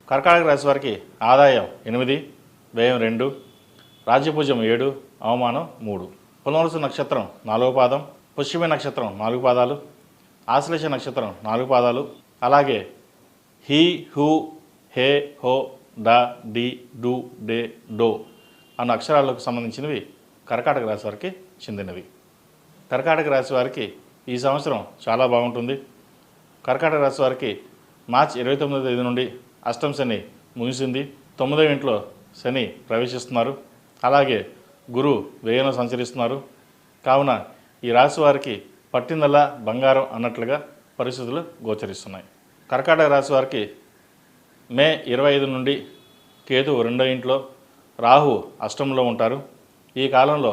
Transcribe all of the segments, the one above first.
కర్కాటక రాశి వారికి ఆదాయం 8, వ్యయం 2, రాజ్యపూజ్యం 7, అవమానం 3. పునర్వసు నక్షత్రం 4వ పాదం, పుష్యమి నక్షత్రం 4 పాదాలు, ఆశ్లేష నక్షత్రం 4 పాదాలు, అలాగే హీ, హూ, హే, హో, డా, డి, డు, డే, డో అన్న అక్షరాలకు సంబంధించినవి కర్కాటక రాశి వారికి చెందినవి. కర్కాటక రాశి వారికి ఈ సంవత్సరం చాలా బాగుంటుంది. కర్కాటక రాశి వారికి మార్చి 29వ తేదీ నుండి అష్టమ శని ముగిసింది. 9వ ఇంట్లో శని ప్రవేశిస్తున్నారు. అలాగే గురువు వ్యయంలో సంచరిస్తున్నారు. కావున ఈ రాశి వారికి పట్టిందల్లా బంగారం అన్నట్లుగా పరిస్థితులు గోచరిస్తున్నాయి. కర్కాటక రాశి వారికి మే 25 నుండి కేతు 2వ ఇంట్లో, రాహు అష్టమంలో ఉంటారు. ఈ కాలంలో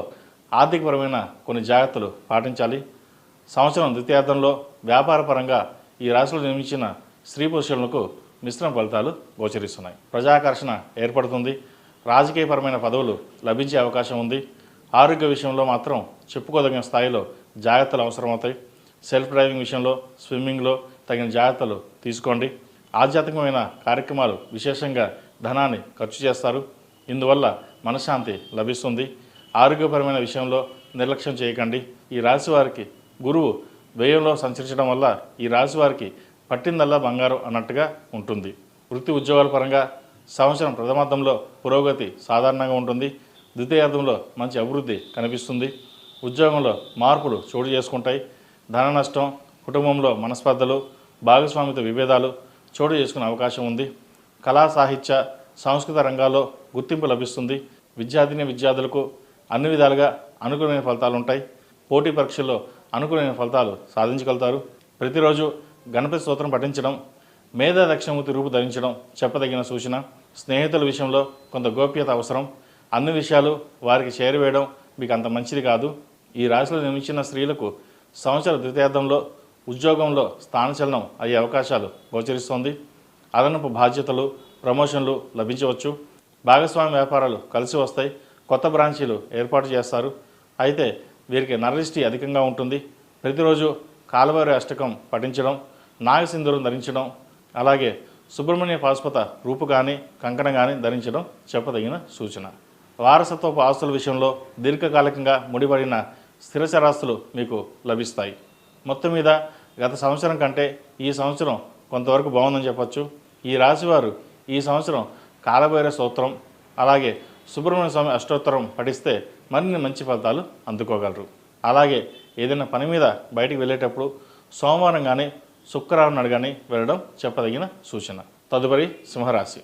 ఆర్థికపరమైన కొన్ని జాగ్రత్తలు పాటించాలి. సంవత్సరం ద్వితీయార్థంలో వ్యాపారపరంగా ఈ రాశిలో నిర్మించిన స్త్రీ పురుషులకు మిశ్రమ ఫలితాలు గోచరిస్తున్నాయి. ప్రజాకర్షణ ఏర్పడుతుంది. రాజకీయపరమైన పదవులు లభించే అవకాశం ఉంది. ఆరోగ్య విషయంలో మాత్రం చెప్పుకోదగిన స్థాయిలో జాగ్రత్తలు అవసరమవుతాయి. సెల్ఫ్ డ్రైవింగ్ విషయంలో, స్విమ్మింగ్లో తగిన జాగ్రత్తలు తీసుకోండి. ఆధ్యాత్మికమైన కార్యక్రమాలు విశేషంగా ధనాన్ని ఖర్చు చేస్తారు. ఇందువల్ల మనశ్శాంతి లభిస్తుంది. ఆరోగ్యపరమైన విషయంలో నిర్లక్ష్యం చేయకండి. ఈ రాశి వారికి గురువు వ్యయంలో సంచరించడం వల్ల ఈ రాశి వారికి పట్టిందల్లా బంగారం అన్నట్టుగా ఉంటుంది. వృత్తి ఉద్యోగాల పరంగా సంవత్సరం ప్రథమార్థంలో పురోగతి సాధారణంగా ఉంటుంది. ద్వితీయార్థంలో మంచి అభివృద్ధి కనిపిస్తుంది. ఉద్యోగంలో మార్పులు చోటు చేసుకుంటాయి. ధన నష్టం, కుటుంబంలో మనస్పర్ధలు, భాగస్వామితో విభేదాలు చోటు చేసుకునే అవకాశం ఉంది. కళా సాహిత్య సాంస్కృతిక రంగాల్లో గుర్తింపు లభిస్తుంది. విద్యార్థులకు అన్ని విధాలుగా అనుకూలమైన ఫలితాలు ఉంటాయి. పోటీ పరీక్షల్లో అనుకూలమైన ఫలితాలు సాధించగలుగుతారు. ప్రతిరోజు గణపతి స్తోత్రం పఠించడం, మేధా దక్షిణమూర్తి రూపు ధరించడం చెప్పదగిన సూచన. స్నేహితుల విషయంలో కొంత గోప్యత అవసరం. అన్ని విషయాలు వారికి చేరవేయడం మీకు అంత మంచిది కాదు. ఈ రాశిలో నిర్మించిన స్త్రీలకు సంవత్సర ద్వితీయార్థంలో ఉద్యోగంలో స్థానచలనం అయ్యే అవకాశాలు గోచరిస్తోంది. అదనపు బాధ్యతలు, ప్రమోషన్లు లభించవచ్చు. భాగస్వామి వ్యాపారాలు కలిసి వస్తాయి. కొత్త బ్రాంచీలు ఏర్పాటు చేస్తారు. అయితే వీరికి నరదిష్టి అధికంగా ఉంటుంది. ప్రతిరోజు కాలభైరవ అష్టకం పఠించడం, నాగసింధూరం ధరించడం, అలాగే సుబ్రహ్మణ్య పాశుపత రూపు కానీ కంకణం కానీ ధరించడం చెప్పదగిన సూచన. వారసత్వపు ఆస్తుల విషయంలో దీర్ఘకాలికంగా ముడిపడిన స్థిరచరాస్తులు మీకు లభిస్తాయి. మొత్తం మీద గత సంవత్సరం కంటే ఈ సంవత్సరం కొంతవరకు బాగుందని చెప్పచ్చు. ఈ రాశివారు ఈ సంవత్సరం కాలభైరవ స్తోత్రం, అలాగే సుబ్రహ్మణ్య స్వామి అష్టోత్తరం పఠిస్తే మరిన్ని మంచి ఫలితాలు అందుకోగలరు. అలాగే ఏదైనా పని మీద బయటికి వెళ్ళేటప్పుడు సోమవారం కానీ శుక్రవారం నాడు కానీ వెళ్ళడం చెప్పదగిన సూచన. తదుపరి సింహరాశి.